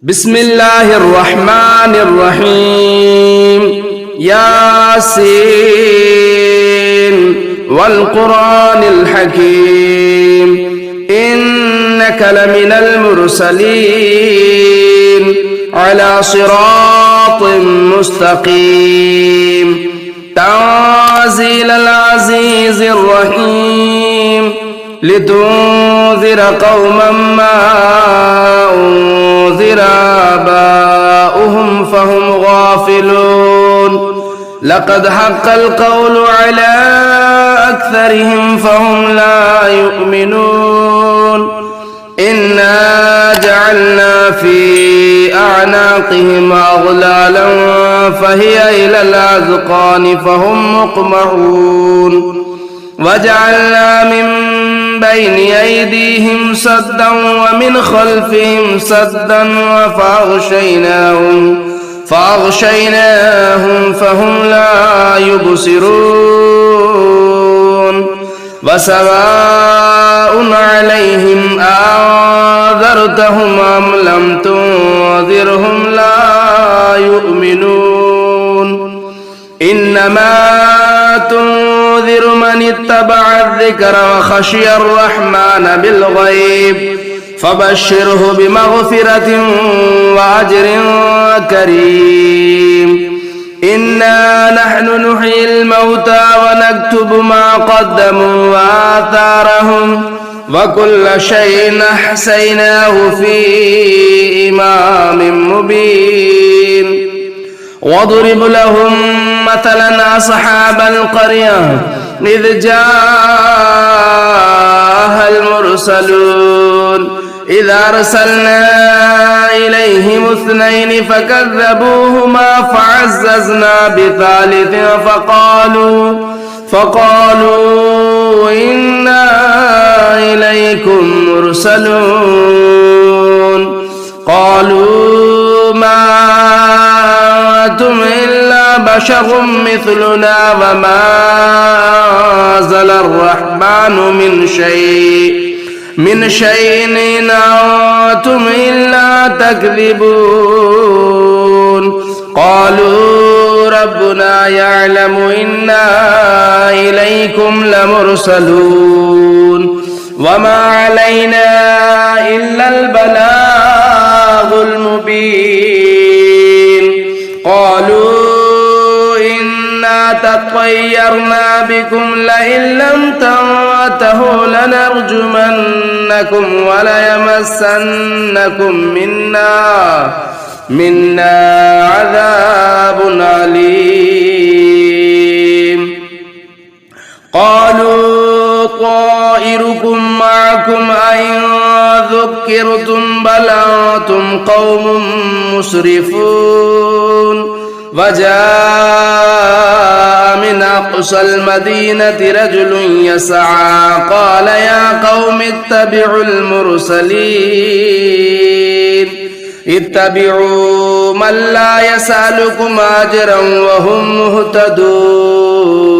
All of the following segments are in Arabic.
بسم الله الرحمن الرحيم ياسين والقرآن الحكيم إنك لمن المرسلين على صراط مستقيم تنزيل العزيز الرحيم لتنذر قوما ما أنذر آباؤهم فهم غافلون لقد حق القول على أكثرهم فهم لا يؤمنون إنا جعلنا في أعناقهم أغلالا فهي إلى الأذقان فهم مقمحون وجعلنا من بين أيديهم سدا ومن خلفهم سدا فأغشيناهم فهم لا يبصرون وسواء عليهم أنذرتهم أم لم تنذرهم لا يؤمنون إنما تنذر من اتبع الذكر وخشي الرحمن بالغيب فبشره بمغفرة وأجر كريم إنا نحن نحيي الموتى ونكتب ما قدموا وآثارهم وكل شيء أحصيناه في إمام مبين واضرب لهم مثلا أصحاب القرية إذ جاءها المرسلون إذا أرسلنا إليهم اثنين فكذبوهما فعززنا بثالث فقالوا إنا إليكم مرسلون قالوا ما أنتم إلا بشر مثلنا وما أنزل الرحمن من شيء إن أنتم إلا تكذبون قالوا ربنا يعلم إنا إليكم لمرسلون وما علينا إلا البلاغ المبين قالوا إنا تطيرنا بكم لئن لم تنتهوا لنرجمنكم وليمسنكم منا عذاب أليم قالوا طائركم معكم أئن ذكرتم بل أنتم قوم مسرفون وجاء من أقصى المدينة رجل يسعى قال يا قوم اتبعوا المرسلين اتبعوا من لا يسألكم أجرا وهم مهتدون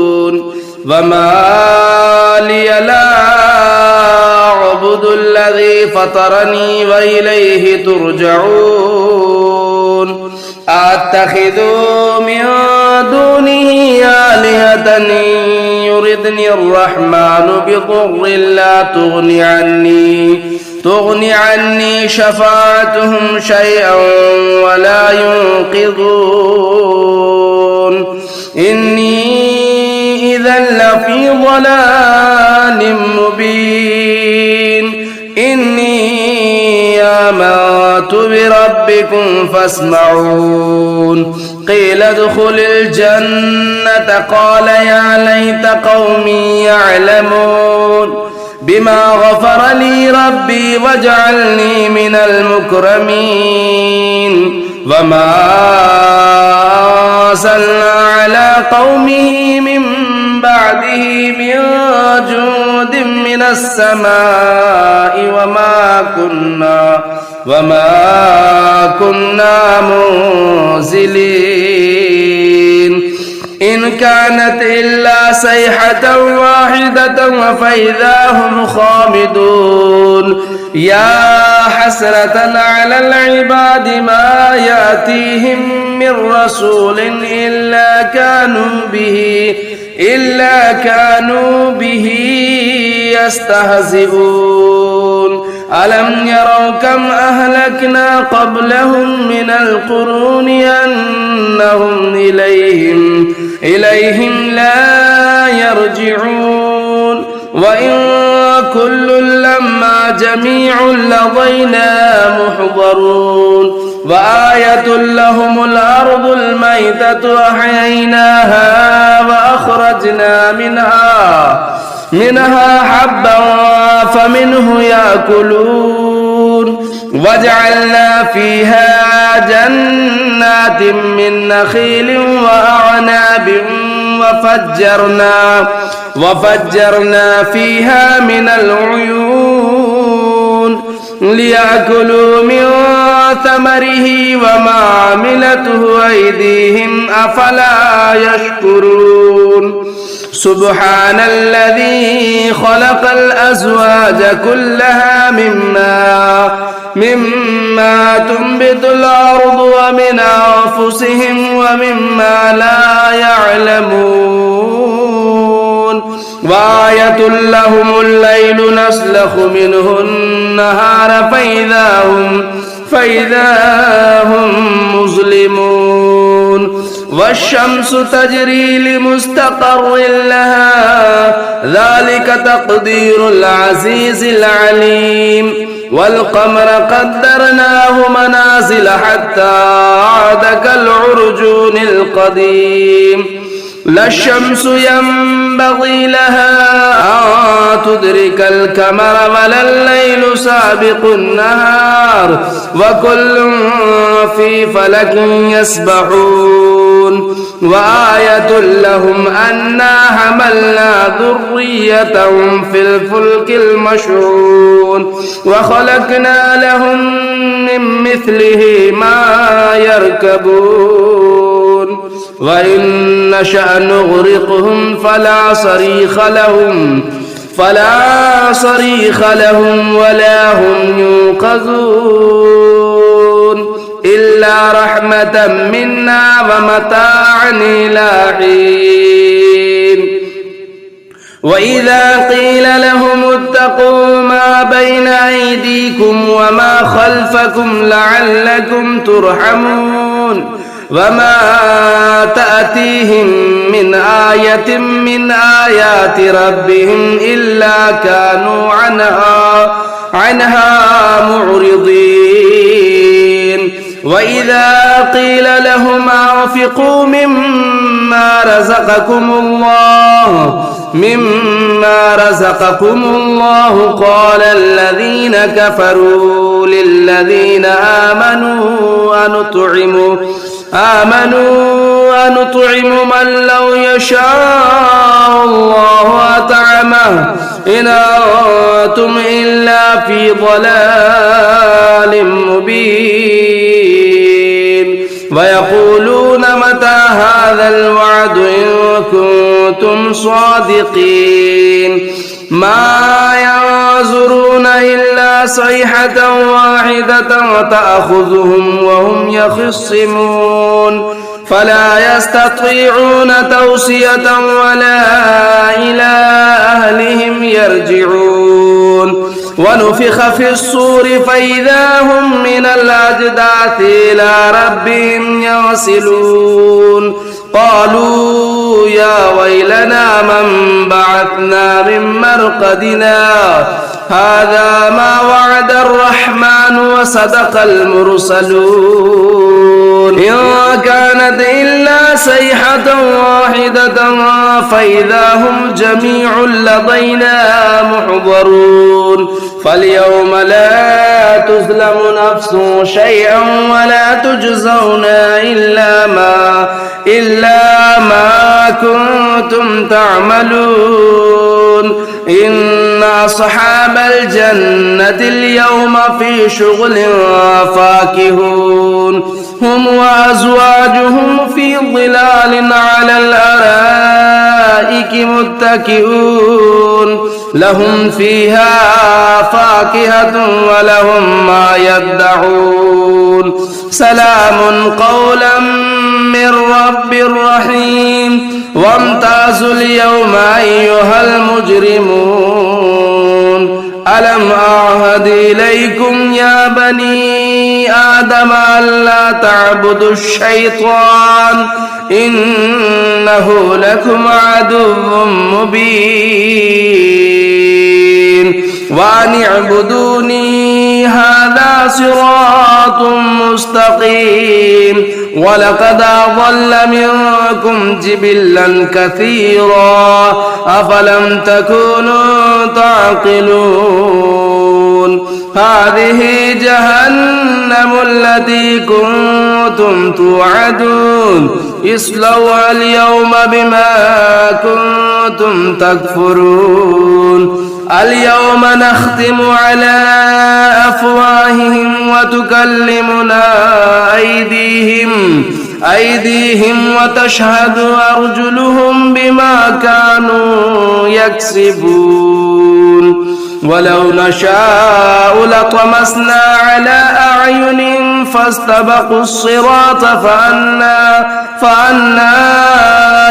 وما لي لا أعبد الذي فطرني وإليه ترجعون أتخذ من دونه آلهة يردني الرحمن بضر لا تغني عني شفاعتهم شيئا ولا ينقذون إني إذا لفي ضلال مبين إني آمنت بربكم فاسمعون قيل ادخل الجنة قال يا ليت قومي يعلمون بما غفر لي ربي وجعلني من المكرمين وما أرسلنا على قومه من بعده من جند من السماء وما كنا منزلين إن كانت إلا صيحة واحدة فإذا هم خامدون يا حسرة على العباد بعد ما يأتيهم من رسول إلا كانوا به يستهزئون ألم يروا كم أهلكنا قبلهم من القرون أنهم إليهم لا يرجعون وإن كل لما جميع لدينا محضرون وآية لهم الأرض الميتة أحييناها وأخرجنا منها حبا فمنه يأكلون وجعلنا فيها جنات من نخيل وأعناب وفجرنا فيها من العيون ليأكلوا من ثمره وما عملته أيديهم أفلا يشكرون سبحان الذي خلق الأزواج كلها مما تنبت الأرض ومن أنفسهم ومما لا يعلمون وآية لهم الليل نسلخ منه النهار فإذا هم مظلمون والشمس تجري لمستقر لها ذلك تقدير العزيز العليم والقمر قدرناه منازل حتى عاد كالعرجون القديم لا الشمس ينبغي لها أن تدرك القمر ولا الليل سابق النهار وكل في فلك يسبحون وآية لهم أنا حملنا ذريتهم في الفلك المشحون وخلقنا لهم من مثله ما يركبون وإن نشأ نغرقهم فلا صريخ لهم ولا هم ينقذون إلا رحمة منا ومتاعا إلى حين وإذا قيل لهم اتقوا ما بين أيديكم وما خلفكم لعلكم ترحمون وما تأتيهم من آية من آيات ربهم إلا كانوا عنها معرضين وإذا قيل لهم أنفقوا مما رزقكم الله قال الذين كفروا للذين آمنوا أنطعم من لو يشاء الله أطعمه إن أنتم إلا في ضلال مبين ويقولون متى هذا الوعد إن كنتم صادقين ما ينظرون إلا صيحة واحدة تأخذهم وهم يخصمون فلا يستطيعون توصية ولا إلى أهلهم يرجعون ونفخ في الصور فإذا هم من الأجداث إلى ربهم ينسلون قالوا يا ويلنا من بعثنا من مرقدنا هذا ما وعد الرحمن وصدق المرسلون إن كانت إلا صيحة واحدة فإذا هم جميع لدينا محضرون فاليوم لا تظلم نفس شيئا ولا تجزون إلا ما كنتم تعملون إن أصحاب الجنة اليوم في شغل فاكهون هم وأزواجهم في ظلال على الأرائك متكئون لهم فيها فاكهة ولهم ما يدعون سلام قولا من رب رحيم وامتازوا اليوم أيها المجرمون ألم أعهد إليكم يا بني آدم ألا تعبدوا الشيطان إنه لكم عدو مبين وأن اعبدوني هذا صراط مستقيم ولقد أضل منكم جبلا كثيرا أفلم تكونوا تعقلون هذه جهنم التي كنتم توعدون اصلوها اليوم بما كنتم تكفرون اليوم نختم على أفواههم وتكلمنا أيديهم وتشهد أرجلهم بما كانوا يكسبون ولو نشاء لطمسنا على أعينهم فاستبقوا الصراط فأنا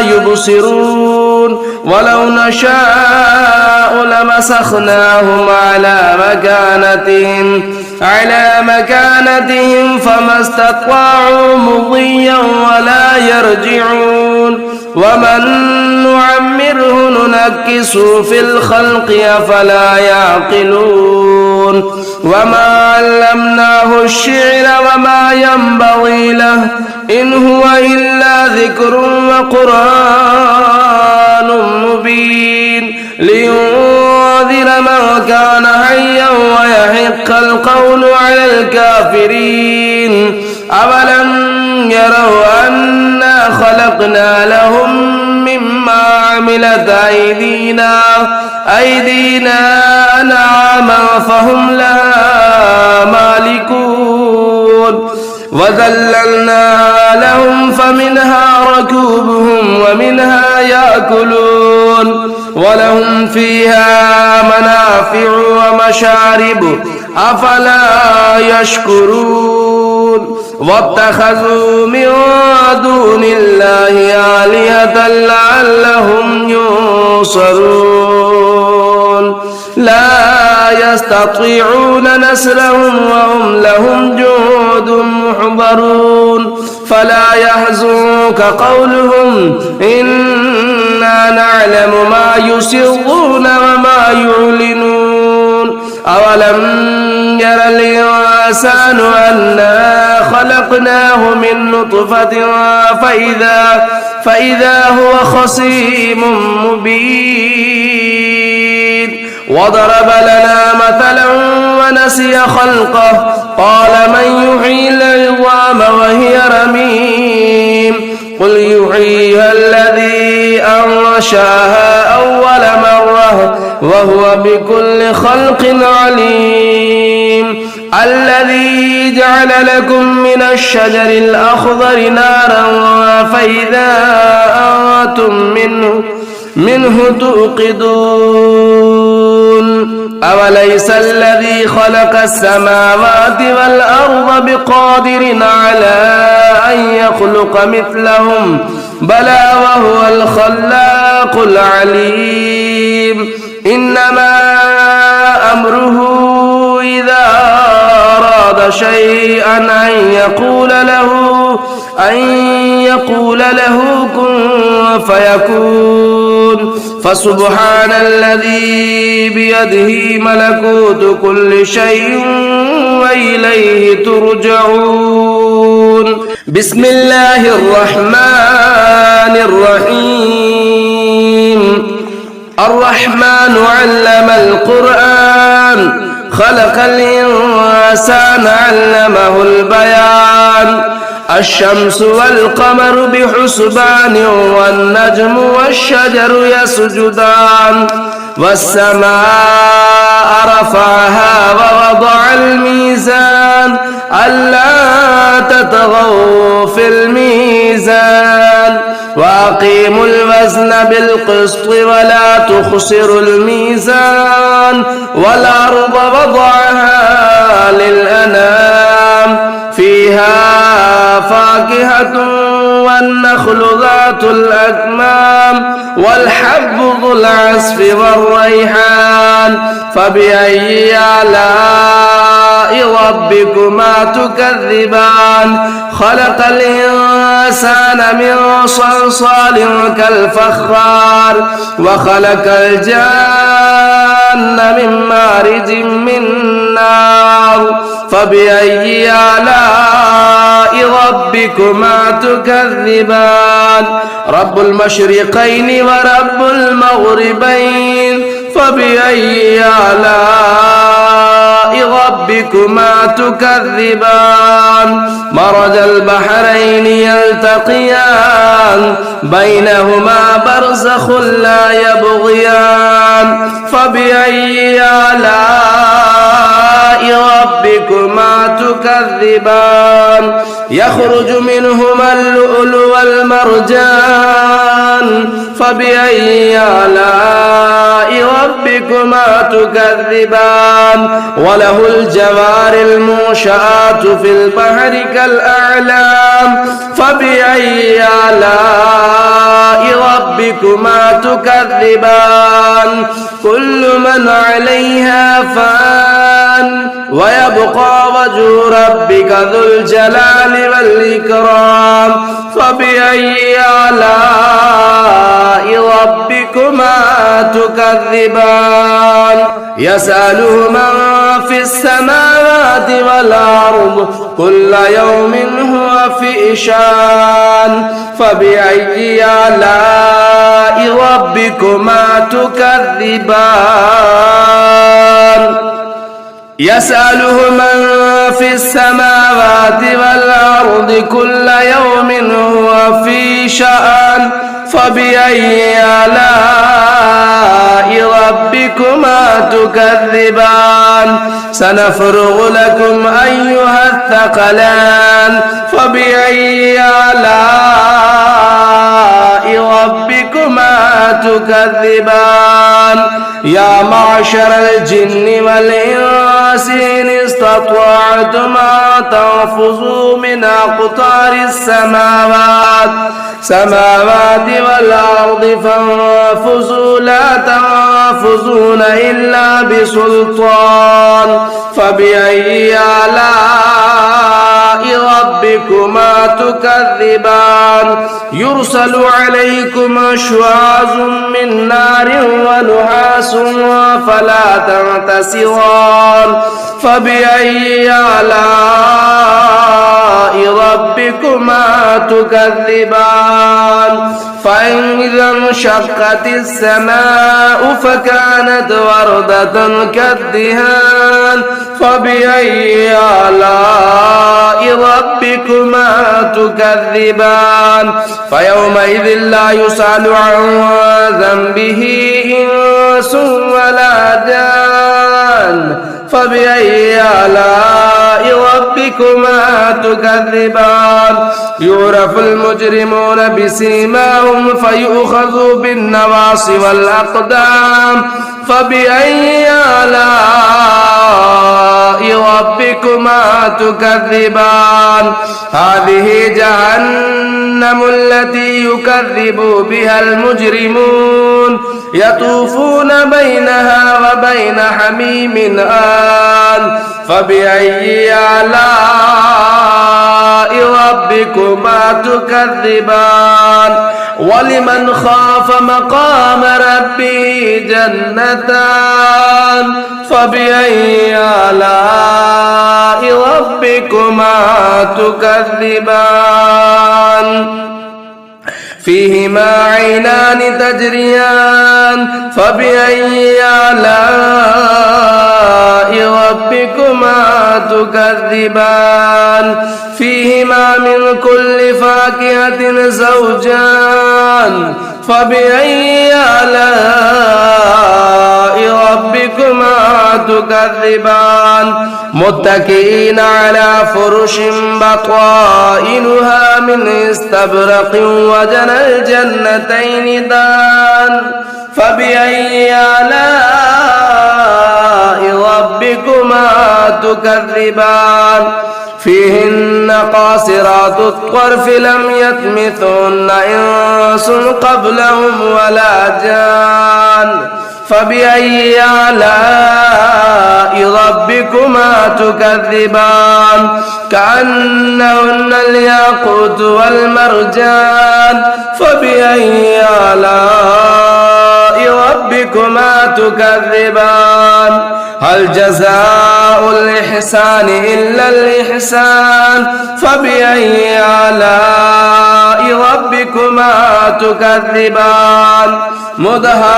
يبصرون ولو نشاء لمسخناهم على مكانتهم فما استطاعوا مضيا ولا يرجعون ومن نعمره ننكسه في الخلق أفلا يعقلون وما علمناه الشعر وما ينبغي له إن هو إلا ذكر وقرآن مبين لينذر من كان حيا ويحق القول على الكافرين أولم يروا أنا خلقنا لهم مما عملت أيدينا أنعاما فهم لها مالكون وذللناها لهم فمنها ركوبهم ومنها يأكلون ولهم فيها منافع ومشارب أفلا يشكرون واتخذوا من دون الله آلهة لعلهم ينصرون لا يستطيعون نصرهم وهم لهم جند محضرون فلا يحزنك قولهم إنا نعلم ما يسرون وما يعلنون أولم ير الإنسان أنا خلقناه من نطفة فإذا هو خصيم مبين وضرب لنا مثلا ونسي خلقه قال من يحيي العظام وهي رميم قل يحييها الذي أنشأها أول مرة وهو بكل خلق عليم الذي جعل لكم من الشجر الأخضر نارا فإذا أنتم منه توقدون أوليس الذي خلق السماوات والأرض بقادر على أن يخلق مثلهم بلى وهو الخلاق العليم إنما أمره إذا أراد شيئا أن يقول له كن فيكون فسبحان الذي بيده ملكوت كل شيء وإليه ترجعون بسم الله الرحمن الرحيم الرحمن علم القرآن خلق الإنسان علمه البيان الشمس والقمر بحسبان والنجم والشجر يسجدان والسماء رفعها ووضع الميزان ألا تطغوا في الميزان وأقيموا الوزن بالقسط ولا تخسروا الميزان والأرض وضعها للأنام فيها فيها فاكهة والنخل ذات الأكمام والحب ذو العصف والريحان فبأي آلاء ربكما تكذبان خلق الإنسان من صلصال كالفخار وخلق الجان من مارج من نار فبأي آلاء ربكما تكذبان رب المشرقين ورب المغربين فبأي آلاء ربكما تكذبان مرج البحرين يلتقيان بينهما برزخ لا يبغيان فبأي آلاء ربكما تكذبان يخرج منهما اللؤلؤ والمرجان فبأي آلاء ربكما تكذبان وله الجوار المنشآت في البحر كالأعلام فبأي آلاء ربكما تكذبان كل من عليها فان ويبقى وجه ربك ذو الجلال والإكرام فبأي آلاء ربكما تكذبان يسأله من في السماوات والأرض كل يوم هو في شان فبأي آلاء ربكما تكذبان يسأله من في السماوات والأرض كل يوم هو في شأن فبأي آلاء ربكما تكذبان سنفرغ لكم أيها الثقلان فبأي آلاء ربكما تكذبان يا معشر الجن والإنس إن استطعتم أن تنفذوا من أقطار السماوات والأرض فانفذوا لا تنفذون إلا بسلطان فبأي آلاء ربكما تكذبان يرسل عليكم شواظ من نار ونحاس فلا تنتصران فبأي آلاء ربكما تكذبان فإذا انشقت السماء فكانت وردة كالدهان فبأي آلاء ربكما تكذبان فيومئذ لا يسأل عن ذنبه إنس ولا جان فبأي آلاء ربكما تكذبان يعرف المجرمون بسيماهم فيؤخذوا بالنواصي والأقدام فبأي آلاء ربكما تكذبان هذه جهنم التي يكذب بها المجرمون يطوفون بينها وبين حميم آن فبأي آلاء ربكما تكذبان ولمن خاف مقام ربه جنتان فبأي آلاء ربكما تكذبان فيهما عينان تجريان فبأي آلاء ربكما تكذبان فيهما من كل فاكهة زوجان فبأي آلاء ربكما تكذبان متكئين على فرش بطائنها من استبرق وجنى الجنتين دان فبأي آلاء ربكما تكذبان فيهن قاصرات الطرف لم يطمثهن إنس قبلهم ولا جان فبأي آلاء ربكما تكذبان كأنهن الياقوت والمرجان فبأي آلاء ربكما تكذبان هل جزاء الإحسان إلا الإحسان فبأي آلاء ربكما تكذبان مدهامتان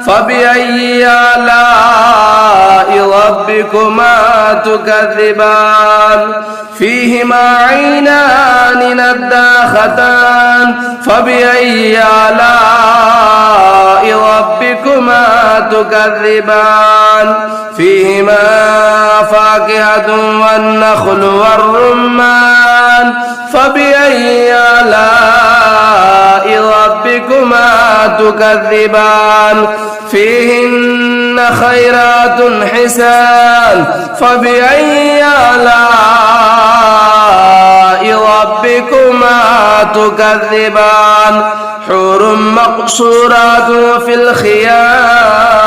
فبأي آلاء ربكما تكذبان فيهما عينان نضاختان فبأي آلاء ربكما تكذبان فيهما فاكهة والنخل والرمان فبأي آلاء ربكما تكذبان فيهن خيرات حسان فبأي آلاء ربكما تكذبان حور مقصورات في الخيام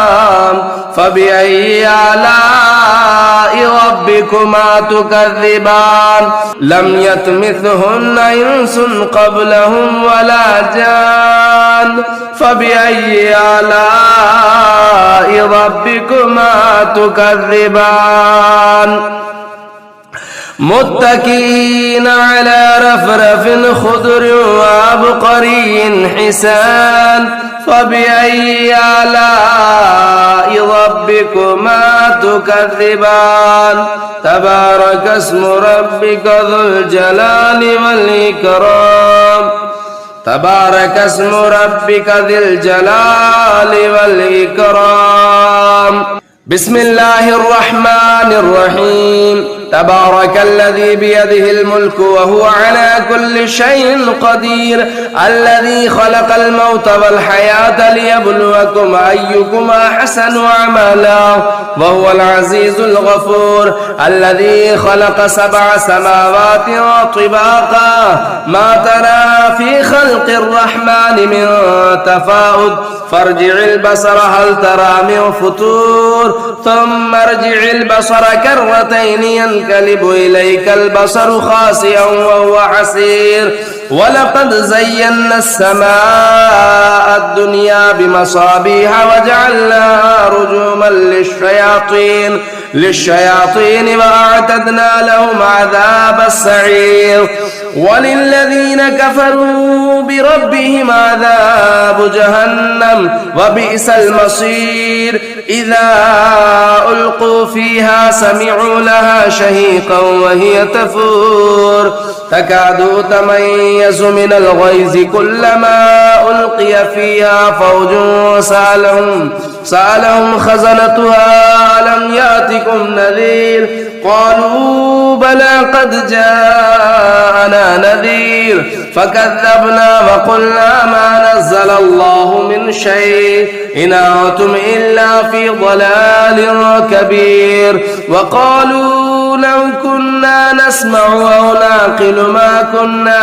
فبأي آلاء ربكما تكذبان لم يطمثهن إنس قبلهم ولا جان فبأي آلاء ربكما تكذبان متكئين على رفرف خضر وعبقري حسان فبأي آلاء ربكما تكذبان تبارك اسم ربك ذو الجلال والإكرام تبارك اسم ربك ذي الجلال والإكرام بسم الله الرحمن الرحيم تبارك الذي بيده الملك وهو على كل شيء قدير الذي خلق الموت والحياة ليبلوكم أيكم أحسن عملا وهو العزيز الغفور الذي خلق 7 سماوات طباقا ما ترى في خلق الرحمن من تفاوت فارجع البصر هل ترى من فطور ثم ارجع البصر كرتين ينقلب إليك البصر خاسئا وهو حسير ولقد زينا السماء الدنيا بمصابيح وجعلناها رجوما للشياطين وأعتدنا لهم عذاب السعير وللذين كفروا بربهم عذاب جهنم وبئس المصير إذا ألقوا فيها سمعوا لها شهيقا وهي تفور تكاد تميز من الغيظ كلما ألقي فيها فوج سألهم خزنتها ألم يأتكم نذير قالوا بلى قد جاءنا نذير فكذبنا وقلنا ما نزل الله من شيء إن أنتم إلا في ضلال كبير وقالوا لو كنا نسمع أو نعقل ما كنا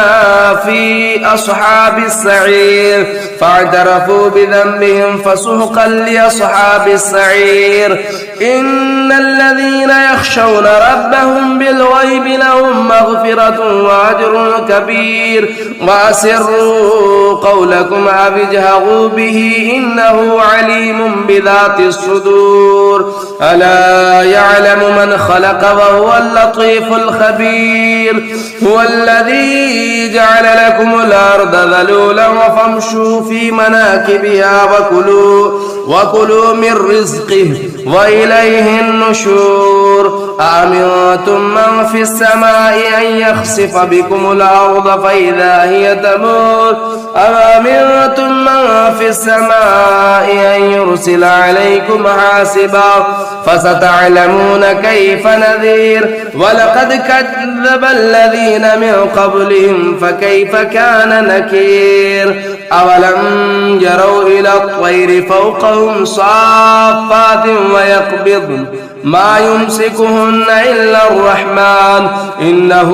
في أصحاب السعير فاعترفوا بذنبهم فسحقا لأصحاب السعير إن الذين يخشون ربهم بالغيب لهم مغفرة وأجر كبير وأسروا قولكم أو اجهروا به إنه عليم بذات الصدور ألا يعلم من خلق وهو اللطيف الخبير هو الذي جعل لكم الأرض ذلولا فامشوا في مناكبها وكلوا من رزقه وإليه النشور أأمنتم من في السماء أن يخسف بكم الأرض فإذا هي تمور أأمنتم من في السماء أن يرسل عليكم حاسبا فستعلمون كيف نذير ولقد كذب الذين من قبلهم فكيف كان نكير أولم يروا إلى الطير فوقهم صافات ما يمسكهن إلا الرحمن إنه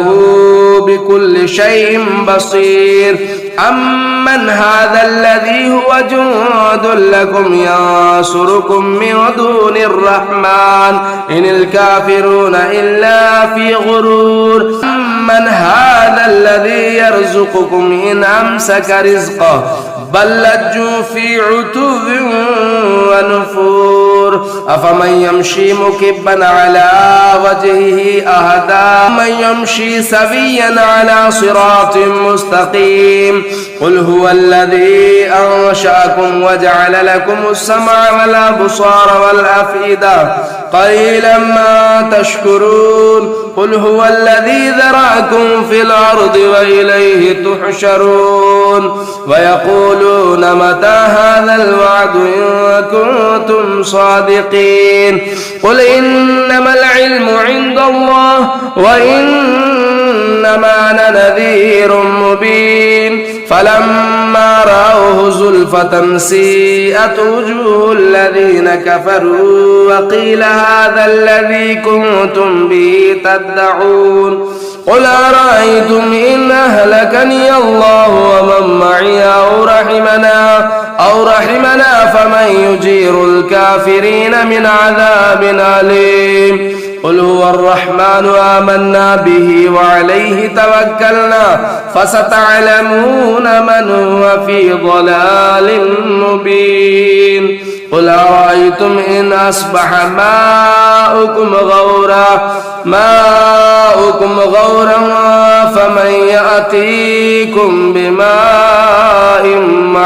بكل شيء بصير أمن هذا الذي هو جند لكم ينصركم من دون الرحمن إن الكافرون إلا في غرور أمن هذا الذي يرزقكم إن أمسك رزقه بل لجوا في عتو ونفور أفمن يمشي مكبا على وجهه أهدى من يمشي سويا على صراط مستقيم قل هو الذي أنشأكم وجعل لكم السمع والأبصار والأفئدة قليلا ما تشكرون قل هو الذي ذرأكم في الأرض وإليه تحشرون ويقولون متى هذا الوعد إن كنتم صادقين قل إنما العلم عند الله وإنما أنا نذير مبين فلما رأوه زلفة سيئت وجوه الذين كفروا وقيل هذا الذي كنتم به تدعون قل أرأيتم إن أهلكني الله ومن معي أو رحمنا فمن يجير الكافرين من عذاب أليم قل هو الرحمن آمنا به وعليه توكلنا فستعلمون من هو في ضلال مبين قل أرأيتم إن أصبح ماؤكم غورا فمن يأتيكم بماء معين